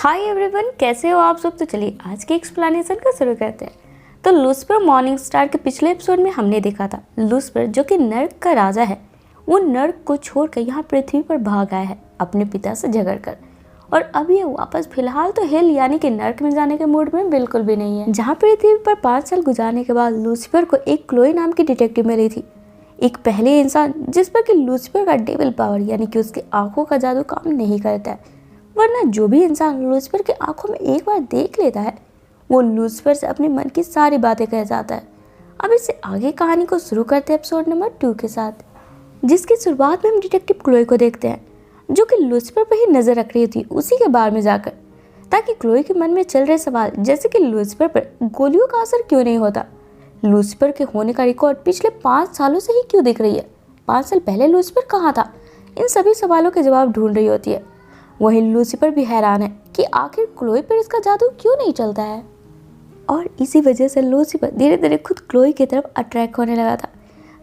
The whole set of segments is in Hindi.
हाय एवरीवन, कैसे हो आप सब। तो चलिए आज के एक्सप्लेनेशन का शुरू करते हैं। तो लूसिफर मॉर्निंग स्टार के पिछले एपिसोड में हमने देखा था लूसिफर जो कि नर्क का राजा है, वो नर्क को छोड़कर यहाँ पृथ्वी पर भाग आया है अपने पिता से झगड़कर। और अब ये वापस फिलहाल तो हेल यानी कि नर्क में जाने के मूड में बिल्कुल भी नहीं है। जहाँ पृथ्वी पर 5 साल गुजारने के बाद लूसिफर को एक क्लोई नाम की डिटेक्टिव मिली थी, एक पहले इंसान जिस पर कि लूसिफर का डेविल पावर यानी कि उसकी आंखों का जादू काम नहीं करता है, वरना जो भी इंसान लूसिफर की आंखों में एक बार देख लेता है वो लूसिफर से अपने मन की सारी बातें कह जाता है। अब इससे आगे कहानी को शुरू करते हैं एपिसोड नंबर 2 के साथ, जिसकी शुरुआत में हम डिटेक्टिव क्लोई को देखते हैं जो कि लूसिफर पर ही नजर रख रही थी उसी के बारे में जाकर, ताकि क्लोई के मन में चल रहे सवाल जैसे कि लूसिफर पर गोलियों का असर क्यों नहीं होता, लूसिफर के होने का रिकॉर्ड पिछले 5 सालों से ही क्यों दिख रही है, 5 साल पहले लूसिफर कहाँ था, इन सभी सवालों के जवाब ढूंढ रही होती है। वहीं लूसिफर भी हैरान है कि आखिर क्लोई पर इसका जादू क्यों नहीं चलता है। और इसी वजह से लूसिफर धीरे धीरे खुद क्लोई की तरफ अट्रैक्ट होने लगा था,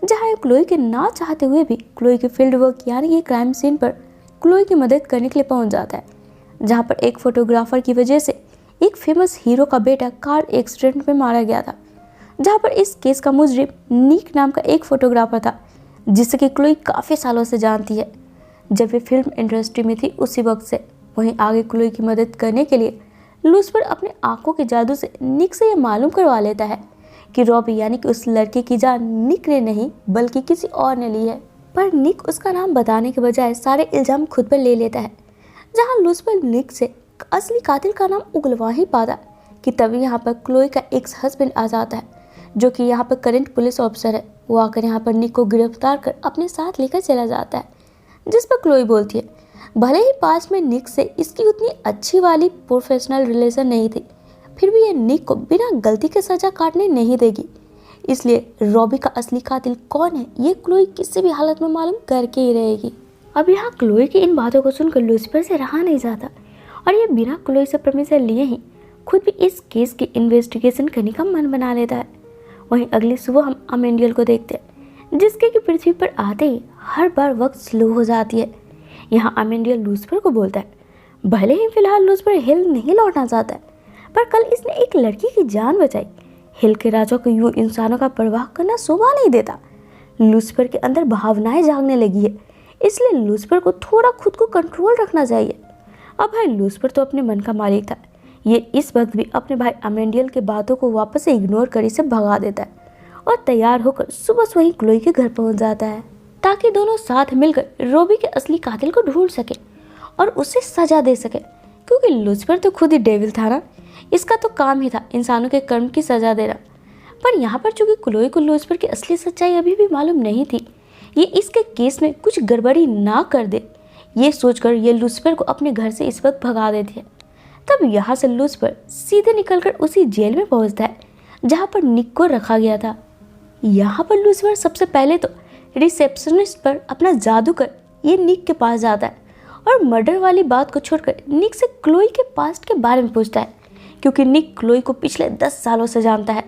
जहाँ क्लोई के ना चाहते हुए भी क्लोई के फील्ड वर्क यानी कि क्राइम सीन पर क्लोई की मदद करने के लिए पहुंच जाता है, जहाँ पर एक फोटोग्राफर की वजह से एक फेमस हीरो का बेटा कार एक्सीडेंट में मारा गया था, जहाँ पर इस केस का मुजरिम निक नाम का एक फोटोग्राफर था जिसे कि क्लोई काफ़ी सालों से जानती है जब वे फिल्म इंडस्ट्री में थी उसी वक्त से। वहीं आगे क्लोई की मदद करने के लिए लूसिफर अपने आंखों के जादू से निक से यह मालूम करवा लेता है कि रॉबी यानी कि उस लड़के की जान निक ने नहीं बल्कि किसी और ने ली है। पर निक उसका नाम बताने के बजाय सारे इल्जाम खुद पर ले लेता है, जहां लूसिफर निक से असली कातिल का नाम उगलवा ही पाता कि तभी यहाँ पर क्लोई का एक्स हस्बैंड आ जाता है जो कि यहाँ पर करंट पुलिस ऑफिसर है। वो आकर यहाँ पर निक को गिरफ्तार कर अपने साथ लेकर चला जाता है, जिस पर क्लोई बोलती है भले ही पास में निक से इसकी उतनी अच्छी वाली प्रोफेशनल रिलेशन नहीं थी, फिर भी ये निक को बिना गलती के सजा काटने नहीं देगी, इसलिए रॉबी का असली कातिल कौन है ये क्लोई किसी भी हालत में मालूम करके ही रहेगी। अब यहाँ क्लोई की इन बातों को सुनकर लूसिफर से रहा नहीं जाता और ये बिना क्लोई से परमिशन लिए ही खुद भी इस केस की इन्वेस्टिगेशन करने का मन बना लेता है। वहीं अगली सुबह हम अमेंडियल को देखते हैं जिसके कि पृथ्वी पर आते ही हर बार वक्त स्लो हो जाती है। यहाँ अमेंडियल लूसिफर को बोलता है भले ही फिलहाल लूसिफर हिल नहीं लौटना चाहता है, पर कल इसने एक लड़की की जान बचाई। हिल के राजा को यूं इंसानों का परवाह करना शोभा नहीं देता। लूसिफर के अंदर भावनाएं जागने लगी है, इसलिए लूसिफर को थोड़ा खुद को कंट्रोल रखना चाहिए। अब भाई लूसिफर तो अपने मन का मालिक था, ये इस वक्त भी अपने भाई अमेंडियल के बातों को वापस से इग्नोर कर इसे भगा देता है और तैयार होकर सुबह वहीं क्लोई के घर पहुंच जाता है ताकि दोनों साथ मिलकर रॉबी के असली कातिल को ढूंढ सके और उसे सजा दे सके, क्योंकि लूसिफर तो खुद ही डेविल था ना, इसका तो काम ही था इंसानों के कर्म की सजा देना। पर यहाँ पर चूंकि क्लोई को लूसिफर की असली सच्चाई अभी भी मालूम नहीं थी, ये इसके केस में कुछ गड़बड़ी ना कर दे ये सोचकर ये लूसिफर को अपने घर से इस वक्त भगा देती है। तब यहाँ से लूसिफर सीधे निकलकर उसी जेल में पहुँचता है जहाँ पर निक को रखा गया था। यहाँ पर लूसिफर सबसे पहले तो रिसेप्शनिस्ट पर अपना जादू कर ये निक के पास जाता है और मर्डर वाली बात को छोड़कर निक से क्लोई के पास्ट के बारे में पूछता है, क्योंकि निक क्लोई को पिछले 10 सालों से जानता है।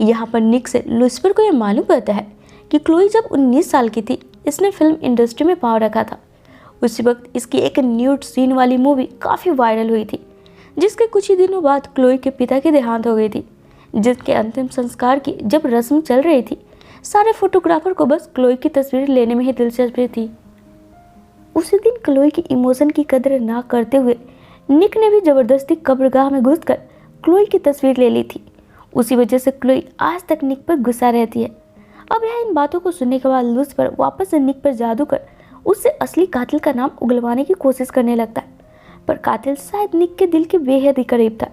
यहाँ पर निक से लूसिफर को यह मालूम पड़ता है कि क्लोई जब 19 साल की थी इसने फिल्म इंडस्ट्री में पाँव रखा था। उसी वक्त इसकी एक न्यूड सीन वाली मूवी काफ़ी वायरल हुई थी, जिसके कुछ ही दिनों बाद क्लोई के पिता की देहांत हो गई थी, जिसके अंतिम संस्कार की जब रस्म चल रही थी सारे फोटोग्राफर को बस क्लोई की तस्वीर लेने में ही दिलचस्पी थी। उसी दिन क्लोई की इमोशन की कदर ना करते हुए निक ने भी जबरदस्ती कब्रगाह में घुसकर क्लोई की तस्वीर ले ली थी। उसी वजह से क्लोई आज तक निक पर गुस्सा रहती है। अब यह इन बातों को सुनने के बाद लूसिफर वापस से निक पर जादू कर उससे असली कातिल का नाम उगलवाने की कोशिश करने लगता है, पर कातिल शायद निक के दिल के बेहद ही करीब था।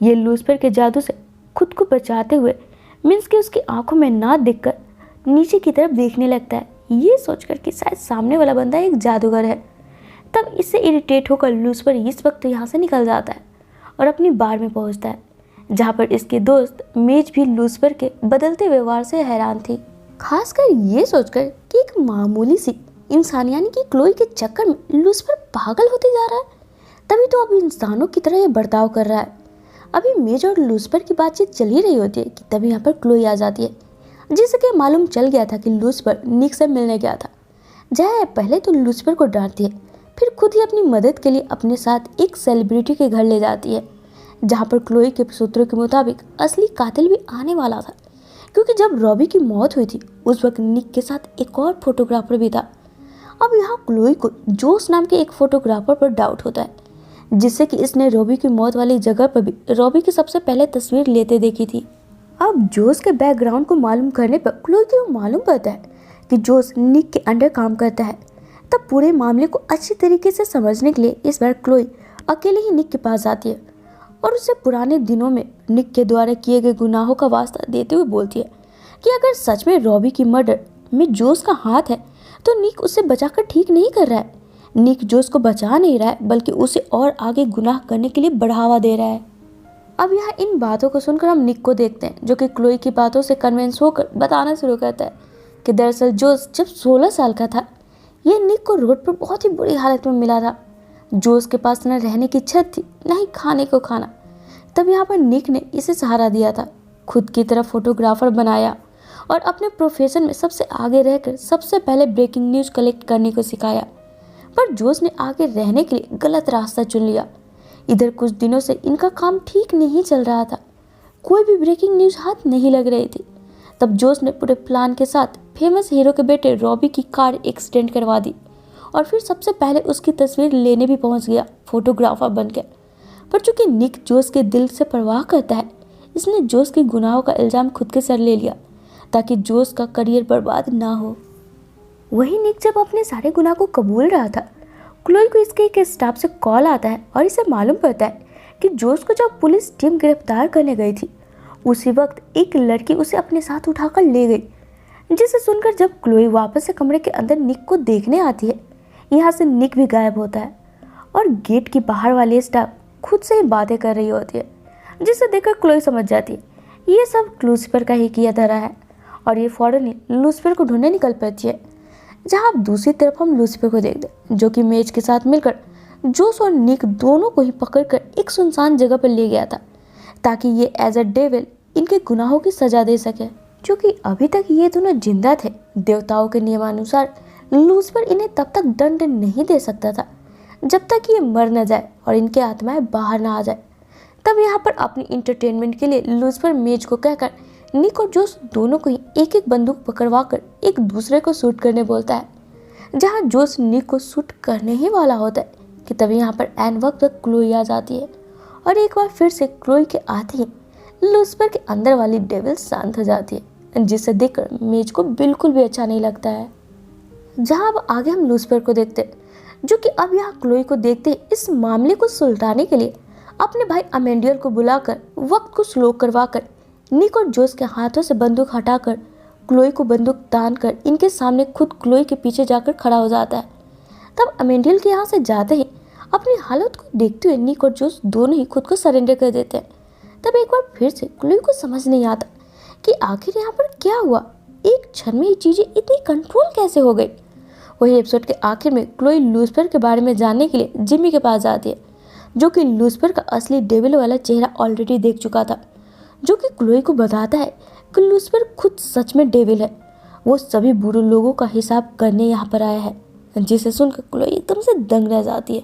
ये लूसिफर के जादू से खुद को बचाते हुए मीन्स कि उसकी आंखों में ना दिखकर नीचे की तरफ देखने लगता है, ये सोचकर कि शायद सामने वाला बंदा एक जादूगर है। तब इससे इरिटेट होकर लूसिफर इस वक्त यहाँ से निकल जाता है और अपनी बार में पहुँचता है, जहाँ पर इसके दोस्त मेज भी लूसिफर के बदलते व्यवहार से हैरान थी, खासकर ये सोचकर कि एक मामूली सी इंसान यानी कि क्लोई के चक्कर में लूसिफर पागल होते जा रहा है, तभी तो अब इंसानों की तरह ये बर्ताव कर रहा है। अभी मेज और लूसिफर की बातचीत चल ही रही होती है कि तभी यहाँ पर क्लोई आ जाती है, जिससे कि मालूम चल गया था कि लूसिफर निक से मिलने गया था। जय पहले तो लूसिफर को डांटती है, फिर खुद ही अपनी मदद के लिए अपने साथ एक सेलिब्रिटी के घर ले जाती है, जहाँ पर क्लोई के सूत्रों के मुताबिक असली कातिल भी आने वाला था, क्योंकि जब रॉबी की मौत हुई थी उस वक्त निक के साथ एक और फोटोग्राफर भी था। अब यहाँ क्लोई को जोस नाम के एक फोटोग्राफर पर डाउट होता है, जिससे कि इसने रॉबी की मौत वाली जगह पर भी रॉबी की सबसे पहले तस्वीर लेते देखी थी। अब जोस के बैकग्राउंड को मालूम करने पर क्लोई को मालूम पड़ता है कि जोस निक के अंडर काम करता है। तब पूरे मामले को अच्छी तरीके से समझने के लिए इस बार क्लोई अकेले ही निक के पास आती है और उसे पुराने दिनों में निक के द्वारा किए गए गुनाहों का वास्ता देते हुए बोलती है कि अगर सच में रॉबी की मर्डर में जोस का हाथ है तो निक उसे बचाकर ठीक नहीं कर रहा है। निक जोस को बचा नहीं रहा है, बल्कि उसे और आगे गुनाह करने के लिए बढ़ावा दे रहा है। अब यहाँ इन बातों को सुनकर हम निक को देखते हैं, जो कि क्लोई की बातों से कन्विंस होकर बताना शुरू करता है कि दरअसल जोस जब 16 साल का था, ये निक को रोड पर बहुत ही बुरी हालत में मिला था। जोस के पास न रहने की छत थी, न ही खाने को खाना। तब यहाँ पर निक ने इसे सहारा दिया था, खुद की तरफ फोटोग्राफर बनाया और अपने प्रोफेशन में सबसे आगे रहकर सबसे पहले ब्रेकिंग न्यूज़ कलेक्ट करने को सिखाया। पर जोस ने आगे रहने के लिए गलत रास्ता चुन लिया। इधर कुछ दिनों से इनका काम ठीक नहीं चल रहा था, कोई भी ब्रेकिंग न्यूज़ हाथ नहीं लग रही थी। तब जोस ने पूरे प्लान के साथ फेमस हीरो के बेटे रॉबी की कार एक्सीडेंट करवा दी और फिर सबसे पहले उसकी तस्वीर लेने भी पहुंच गया फोटोग्राफर बनकर। पर चूंकि निक जोस के दिल से परवाह करता है, इसने जोस के गुनाहों का इल्जाम खुद के सर ले लिया ताकि जोस का करियर बर्बाद ना हो। वही निक जब अपने सारे गुनाह को कबूल रहा था, क्लोई को इसके एक स्टाफ से कॉल आता है और इसे मालूम पड़ता है कि जोस को जब पुलिस टीम गिरफ्तार करने गई थी, उसी वक्त एक लड़की उसे अपने साथ उठाकर ले गई। जिसे सुनकर जब क्लोई वापस से कमरे के अंदर निक को देखने आती है, यहाँ से निक भी गायब होता है और गेट की बाहर वाली स्टाफ खुद से ही बातें कर रही होती है, जिसे देखकर क्लोई समझ जाती है ये सब लूसीफर का ही किया धरा है और ये फौरन ही लूसीफर को ढूंढने निकल पड़ती है। जहाँ अब दूसरी तरफ हम लूसीफर को देखते हैं, जो कि मेज के साथ मिलकर जोस और निक दोनों को ही पकड़कर एक सुनसान जगह पर ले गया था, ताकि ये एज अ डेविल इनके गुनाहों की सजा दे सके। क्योंकि अभी तक ये दोनों जिंदा थे, देवताओं के नियमानुसार लूसीफर इन्हें तब तक दंड नहीं दे सकता था जब तक ये मर न जाए और इनके आत्माएं बाहर ना आ जाए। तब यहाँ पर अपनी इंटरटेनमेंट के लिए लूसीफर मेज को कहकर निक और जोस दोनों को ही एक एक बंदूक पकड़वा कर एक दूसरे को शूट करने बोलता है। जहाँ जोस निक को शूट करने ही वाला होता है कि तभी यहाँ पर एन वक्त तक क्लोई आ जाती है और एक बार फिर से क्लोई के आते ही लूसीफर के अंदर वाली डेविल शांत हो जाती है, जिसे देखकर मेज को बिल्कुल भी अच्छा नहीं लगता है। जहाँ अब आगे हम लूसीफर को देखते हैं, जो कि अब यहाँ क्लोई को देखते ही इस मामले को सुलझाने के लिए अपने भाई अमेंडियल को बुलाकर वक्त को स्लो करवाकर निक और जोस के हाथों से बंदूक हटाकर क्लोई को बंदूक तान कर इनके सामने खुद क्लोई के पीछे जाकर खड़ा हो जाता है। तब अमेंडियल के यहाँ से जाते ही अपनी हालत को देखते हुए निक और जोस दोनों ही खुद को सरेंडर कर देते हैं। तब एक बार फिर से क्लोई को समझ नहीं आता कि आखिर यहाँ पर क्या हुआ, एक क्षण में ये चीज़ें इतनी कंट्रोल कैसे हो गई। वही एपिसोड के आखिर में क्लोई लूसीफर के बारे में जानने के लिए जिमी के पास जाती है, जो कि लूसीफर का असली डेविल वाला चेहरा ऑलरेडी देख चुका था, जो कि क्लोई को बताता है कि लूसीफर खुद सच में डेविल है, वो सभी बुरे लोगों का हिसाब करने यहाँ पर आया है। जिसे सुनकर क्लोई एकदम से दंग रह जाती है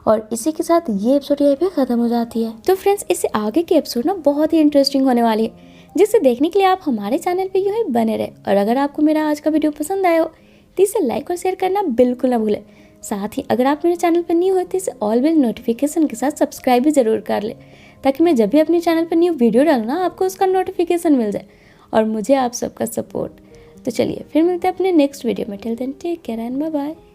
और इसी के साथ ये एपिसोड यहीं पे खत्म हो जाती है। तो फ्रेंड्स, इससे आगे की एपिसोड ना बहुत ही इंटरेस्टिंग होने वाली है, जिसे देखने के लिए आप हमारे चैनल पे यूं ही बने रहे। और अगर आपको मेरा आज का वीडियो पसंद आया हो तो इसे लाइक और शेयर करना बिल्कुल ना भूलें। साथ ही अगर आप मेरे चैनल पर न्यू हो तो इसे ऑल बेल नोटिफिकेशन के साथ सब्सक्राइब भी ज़रूर कर ले, ताकि मैं जब भी अपने चैनल पर न्यू वीडियो डालूँ ना आपको उसका नोटिफिकेशन मिल जाए और मुझे आप सबका सपोर्ट। तो चलिए फिर मिलते हैं अपने नेक्स्ट वीडियो में। Till then take care and bye bye.